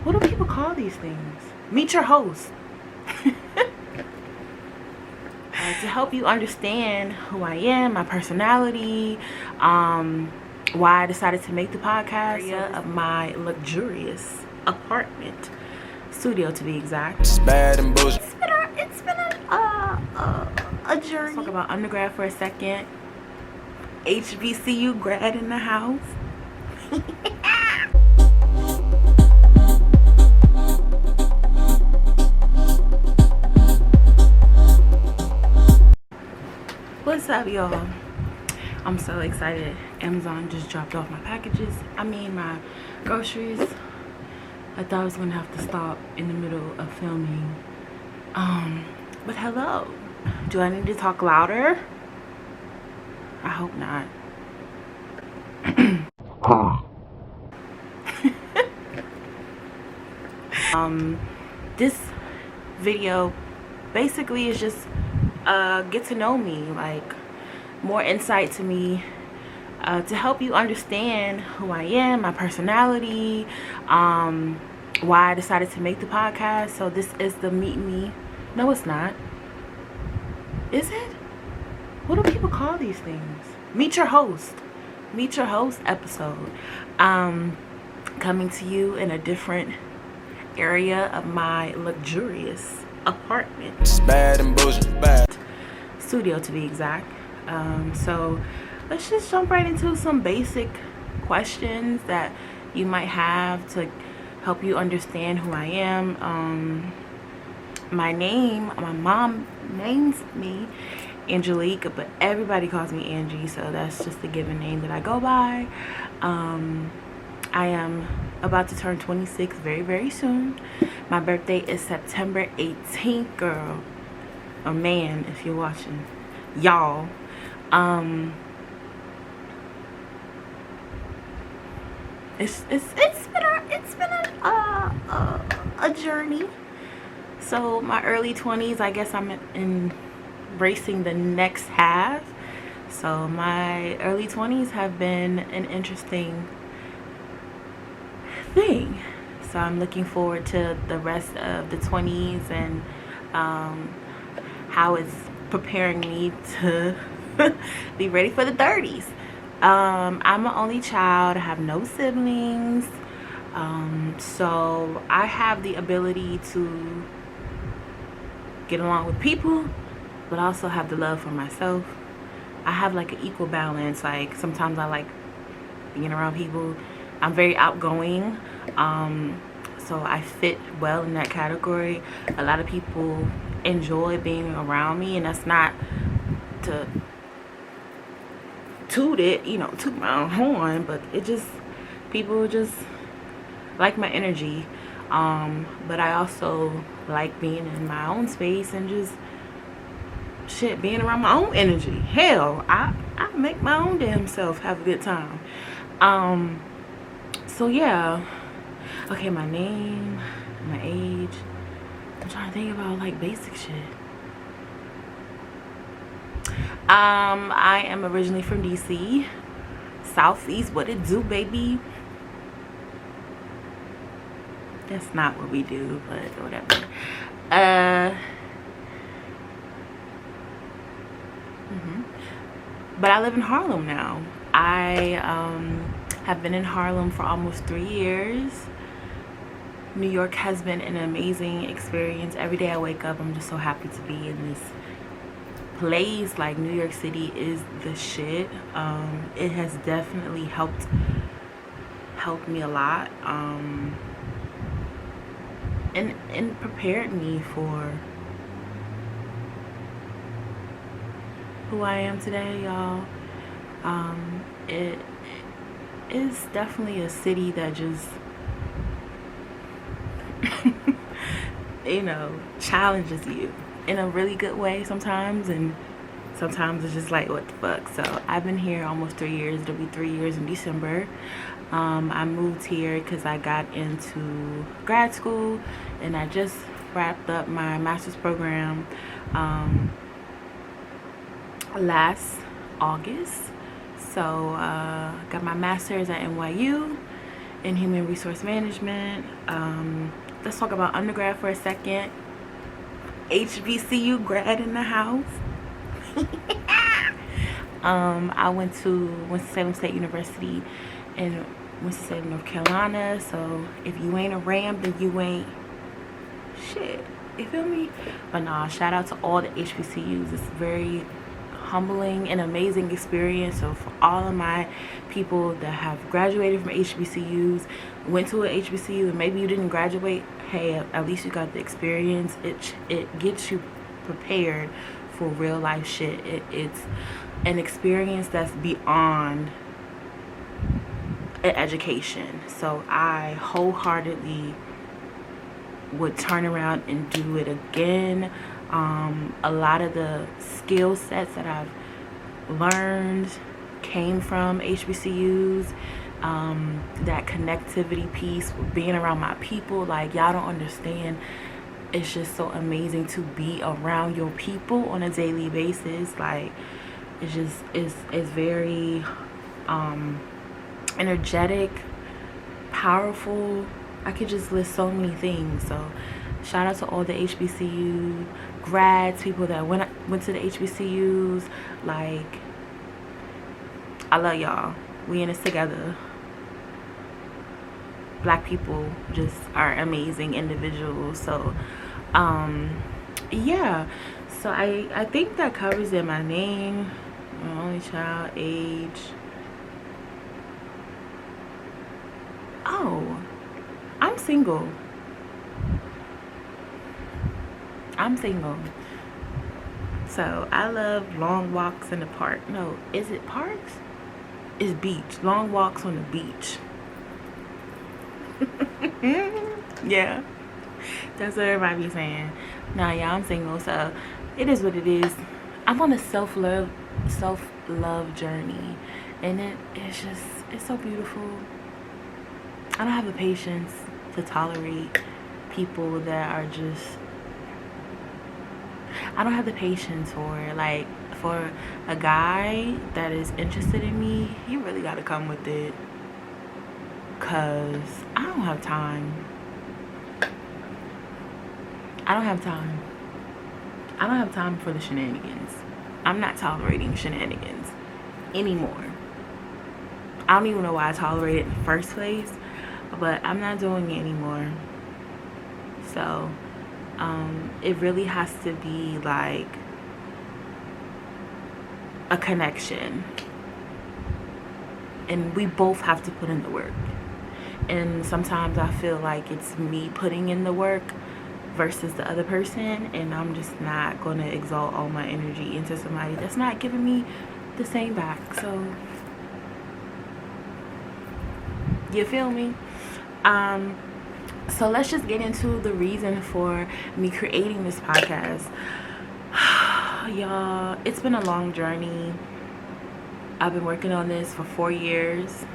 What do people call these things? Meet your host. To help you understand who I am, my personality, why I decided to make the podcast of my luxurious apartment studio, to be exact. It's bad and bullshit. It's been a journey. Let's talk about undergrad for a second. HBCU grad in the house. What's up, y'all? I'm so excited. Amazon just dropped off my packages. My groceries. I thought I was gonna have to stop in the middle of filming. But hello. Do I need to talk louder? I hope not. This video basically is just get to know me, like more insight to me, to help you understand who I am, my personality, why I decided to make the podcast. So this is the meet me. No, it's not. Is it? What do people call these things? Meet your host. Meet your host episode. Coming to you in a different area of my luxurious apartment. It's bad and bullshit. Bad. Studio, to be exact. So let's just jump right into some basic questions that you might have to help you understand who I am. My mom names me Angelique, but everybody calls me Angie, so that's just the given name that I go by. I am about to turn 26 very, very soon. My birthday is September 18th, girl. Or man, if you're watching. Y'all. It's been a journey. So my early 20s, I guess I'm embracing the next half. So my early 20s have been an interesting thing. So I'm looking forward to the rest of the 20s and how it's preparing me to be ready for the 30s. I'm an only child. I have no siblings. So I have the ability to get along with people, but I also have the love for myself. I have like an equal balance. Like sometimes I like being around people. I'm very outgoing. So I fit well in that category. A lot of people enjoy being around me, and that's not to toot it, toot my own horn, but people just like my energy. But I also like being in my own space and just being around my own energy. Hell, I make my own damn self have a good time. So yeah. Okay, my name, my age. I'm trying to think about like basic shit. I am originally from DC, Southeast. What it do, baby? That's not what we do, but whatever. But I live in Harlem now. I have been in Harlem for almost 3 years. New York has been an amazing experience. Every day I wake up, I'm just so happy to be in this place. Like, New York City is the shit. It has definitely helped me a lot, and prepared me for who I am today, y'all. It is definitely a city that just challenges you in a really good way sometimes, and sometimes it's just like, what the fuck. So I've been here almost 3 years. It'll be 3 years in December. I moved here because I got into grad school, and I just wrapped up my master's program last August. So got my master's at NYU, in human resource management. Let's talk about undergrad for a second. HBCU grad in the house. I went to Winston-Salem State University in Winston-Salem, North Carolina. So if you ain't a Ram, then you ain't shit. You feel me? But nah, shout out to all the HBCUs. It's very humbling and amazing experience. So for all of my people that have graduated from HBCUs, went to an HBCU, and maybe you didn't graduate, hey, at least you got the experience. It gets you prepared for real life shit. It's an experience that's beyond an education. So I wholeheartedly would turn around and do it again. A lot of the skill sets that I've learned came from HBCUs. That connectivity piece, being around my people, like, y'all don't understand. It's just so amazing to be around your people on a daily basis. Like, it's just it's very energetic, powerful. I could just list so many things. So shout out to all the HBCU grads, people that went to the HBCUs. Like, I love y'all. We in this together. Black people just are amazing individuals. So yeah, so I think that covers it. My name, my only child, age. Oh, I'm single. So I love long walks in the park. No, is it parks? It's beach. Long walks on the beach. Yeah, that's what everybody be saying. Nah, yeah, I'm single, so it is what it is. I'm on a self-love journey, and it's so beautiful. I don't have the patience to tolerate people that are just, I don't have the patience for a guy that is interested in me. You really gotta come with it, cause I don't have time. I don't have time for the shenanigans. I'm not tolerating shenanigans anymore. I don't even know why I tolerated it in the first place, but I'm not doing it anymore. So it really has to be like a connection, and we both have to put in the work. And sometimes I feel like it's me putting in the work versus the other person, and I'm just not going to exalt all my energy into somebody that's not giving me the same back. So you feel me? So let's just get into the reason for me creating this podcast. Y'all, it's been a long journey. I've been working on this for 4 years.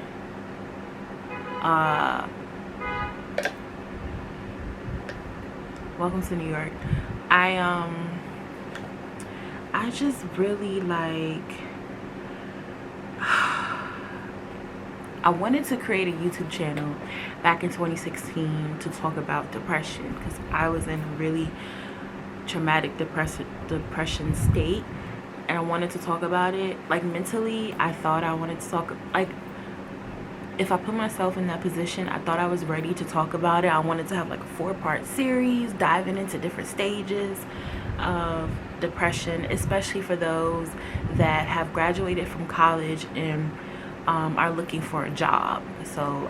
Welcome to New York. I just really I wanted to create a YouTube channel back in 2016 to talk about depression, because I was in a really traumatic depression state, and I wanted to talk about it. Like, mentally, I thought I wanted to talk, like, if I put myself in that position, I thought I was ready to talk about it. I wanted to have like a 4-part series diving into different stages of depression, especially for those that have graduated from college and are looking for a job. So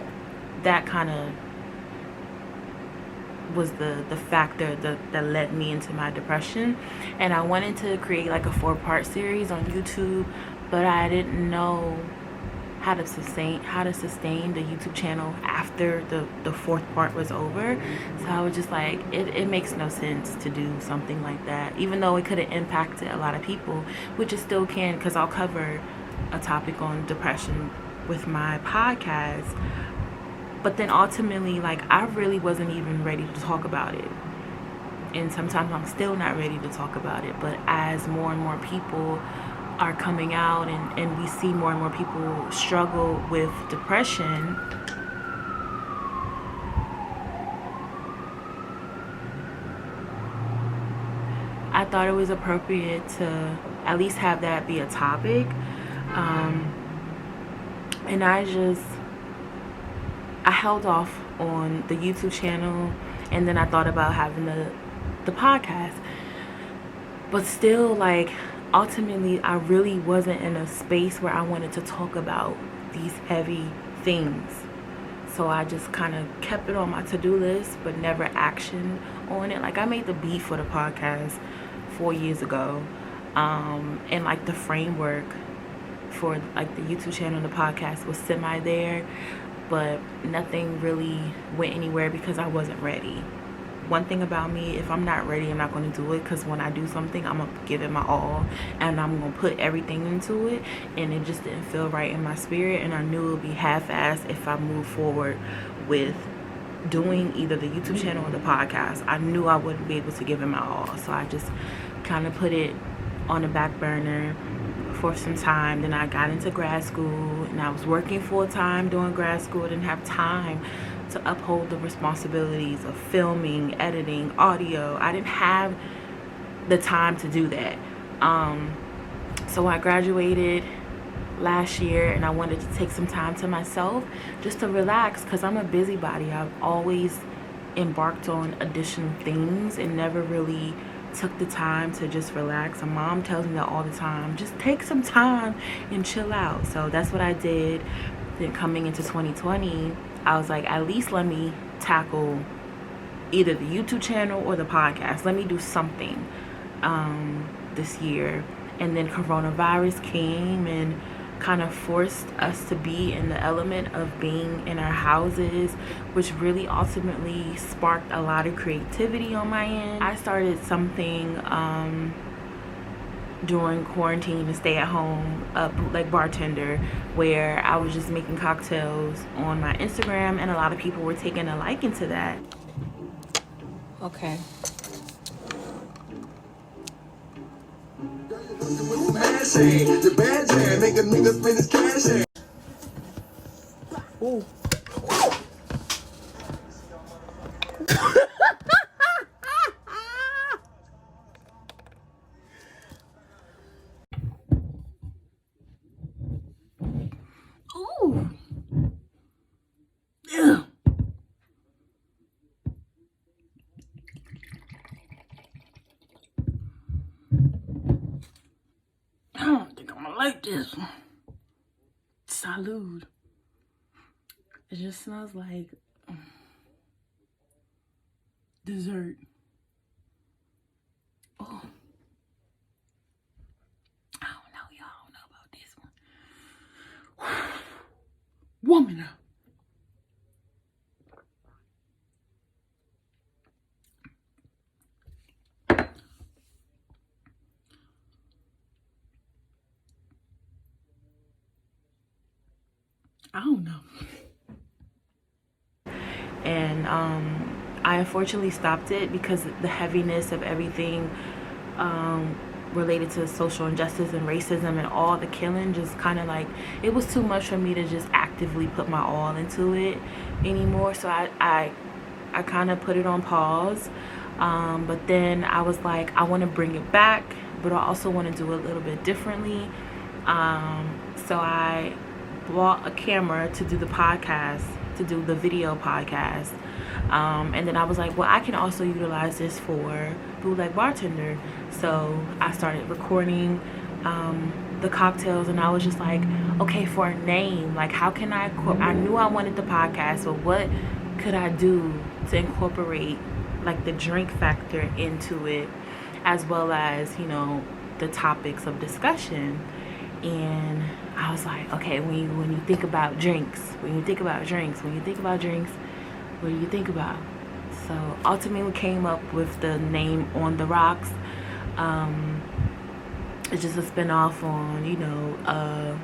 that kind of was the factor that led me into my depression. And I wanted to create like a 4-part series on YouTube, but I didn't know how to sustain the YouTube channel after the 4th part was over. So I was just like, it makes no sense to do something like that, even though it could have impacted a lot of people, which it still can, because I'll cover a topic on depression with my podcast. But then ultimately, like, I really wasn't even ready to talk about it, and sometimes I'm still not ready to talk about it. But as more and more people are coming out, and we see more and more people struggle with depression, I thought it was appropriate to at least have that be a topic. And I held off on the YouTube channel, and then I thought about having the podcast. But still, like, ultimately, I really wasn't in a space where I wanted to talk about these heavy things. So I just kind of kept it on my to-do list, but never actioned on it. Like, I made the beat for the podcast 4 years ago. And like the framework for like the YouTube channel and the podcast was semi there, but nothing really went anywhere because I wasn't ready. One thing about me, if I'm not ready, I'm not going to do it, because when I do something, I'm going to give it my all and I'm going to put everything into it, and it just didn't feel right in my spirit, and I knew it would be half-assed if I moved forward with doing either the YouTube channel or the podcast. I knew I wouldn't be able to give it my all, so I just kind of put it on the back burner for some time. Then I got into grad school, and I was working full-time doing grad school. I didn't have time to uphold the responsibilities of filming, editing, audio. I didn't have the time to do that. So I graduated last year, and I wanted to take some time to myself just to relax, because I'm a busybody. I've always embarked on additional things and never really took the time to just relax. And mom tells me that all the time, just take some time and chill out. So that's what I did. Then coming into 2020, I was like, at least let me tackle either the YouTube channel or the podcast. Let me do something this year. And then coronavirus came and kind of forced us to be in the element of being in our houses, which really ultimately sparked a lot of creativity on my end. I started something during quarantine to stay at home, a bootleg bartender, where I was just making cocktails on my Instagram, and a lot of people were taking a liking to that. Okay. The bad jam make a nigga spend his cash. Ooh. Ooh. Yeah. I don't think I'm gonna like this one. Salud. It just smells like dessert. Oh. I don't know, y'all. I don't know about this one. Woman. I don't know. And I unfortunately stopped it because the heaviness of everything related to social injustice and racism and all the killing, just kind of like, it was too much for me to just actively put my all into it anymore. So I kind of put it on pause. But then I was like, I want to bring it back, but I also want to do it a little bit differently. So I bought a camera to do the podcast, to do the video podcast. And then I was like, well, I can also utilize this for Bootleg Bartender. So I started recording the cocktails, and I was just like, okay, for a name, like, how can I knew I wanted the podcast, but what could I do to incorporate like the drink factor into it, as well as, you know, the topics of discussion. And I was like, okay, when you think about drinks, what do you think about? So ultimately came up with the name On the Rocks. It's just a spin-off on, you know,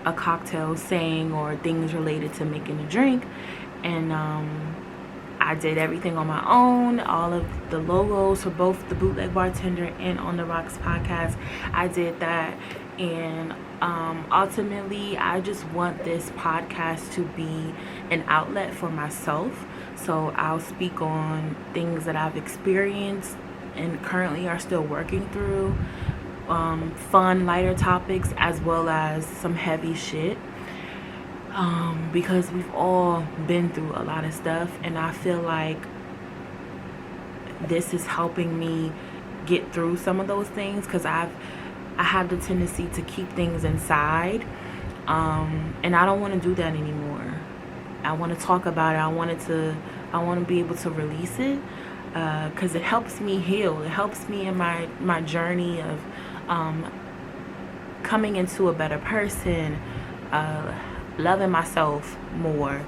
a cocktail saying or things related to making a drink. And I did everything on my own. All of the logos for both the Bootleg Bartender and On the Rocks podcast, I did that. And ultimately, I just want this podcast to be an outlet for myself. So I'll speak on things that I've experienced and currently are still working through. Fun, lighter topics as well as some heavy shit. Because we've all been through a lot of stuff, and I feel like this is helping me get through some of those things, because I have the tendency to keep things inside, and I don't want to do that anymore. I want to talk about it. I want to be able to release it, because it helps me heal. It helps me in my journey of coming into a better person, loving myself more.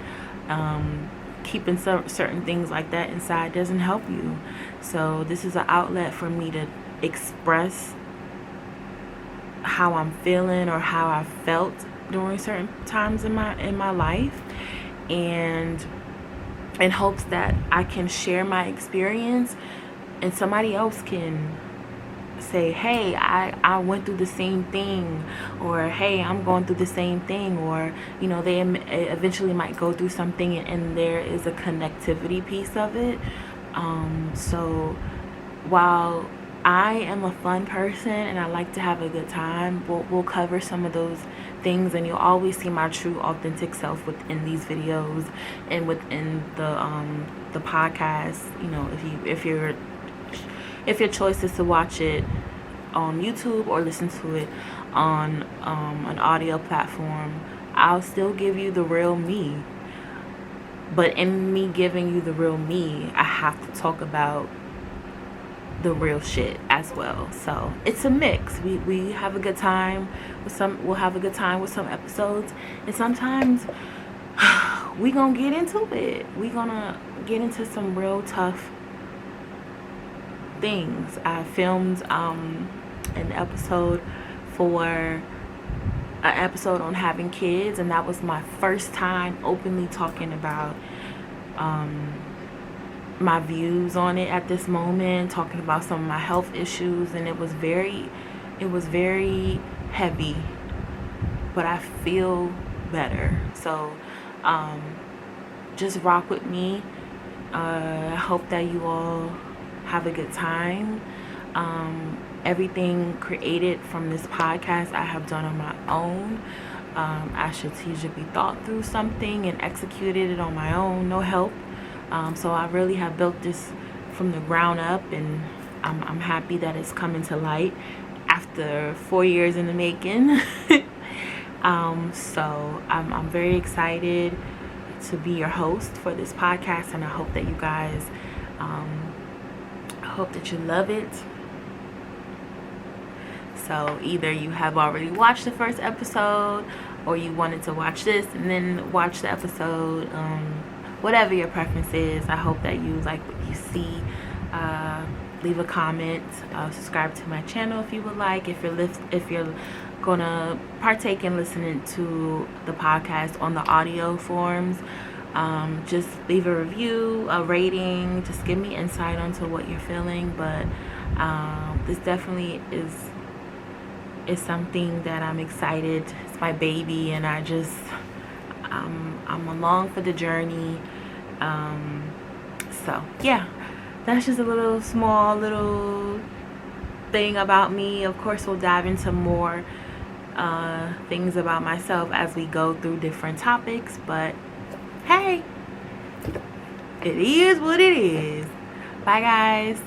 Keeping certain things like that inside doesn't help you. So this is an outlet for me to express how I'm feeling or how I felt during certain times in my life, and in hopes that I can share my experience and somebody else can say, hey, I went through the same thing, or hey, I'm going through the same thing, or they eventually might go through something, and there is a connectivity piece of it. So while I am a fun person and I like to have a good time, we'll cover some of those things, and you'll always see my true authentic self within these videos and within the podcast. If your choice is to watch it on YouTube or listen to it on an audio platform, I'll still give you the real me. But in me giving you the real me, I have to talk about the real shit as well. So it's a mix. We have a good time with we'll have a good time with some episodes, and sometimes we gonna get into it. We gonna get into some real tough things. I filmed an episode on having kids, and that was my first time openly talking about my views on it at this moment, talking about some of my health issues, and it was very heavy, but I feel better. So just rock with me. I hope that you all have a good time. Everything created from this podcast I have done on my own. I strategically thought through something and executed it on my own, no help. So I really have built this from the ground up, and I'm happy that it's coming to light after 4 years in the making. So I'm very excited to be your host for this podcast, and I hope that you guys, I hope that you love it. So either you have already watched the first episode, or you wanted to watch this and then watch the episode. Whatever your preference is, I hope that you like what you see. Leave a comment. Subscribe to my channel if you would like. If you're gonna partake in listening to the podcast on the audio forms, just leave a review, a rating. Just give me insight onto what you're feeling. But this definitely is something that I'm excited. It's my baby, and I'm along for the journey. So yeah, that's just a small little thing about me. Of course, we'll dive into more things about myself as we go through different topics, but hey, it is what it is. Bye guys.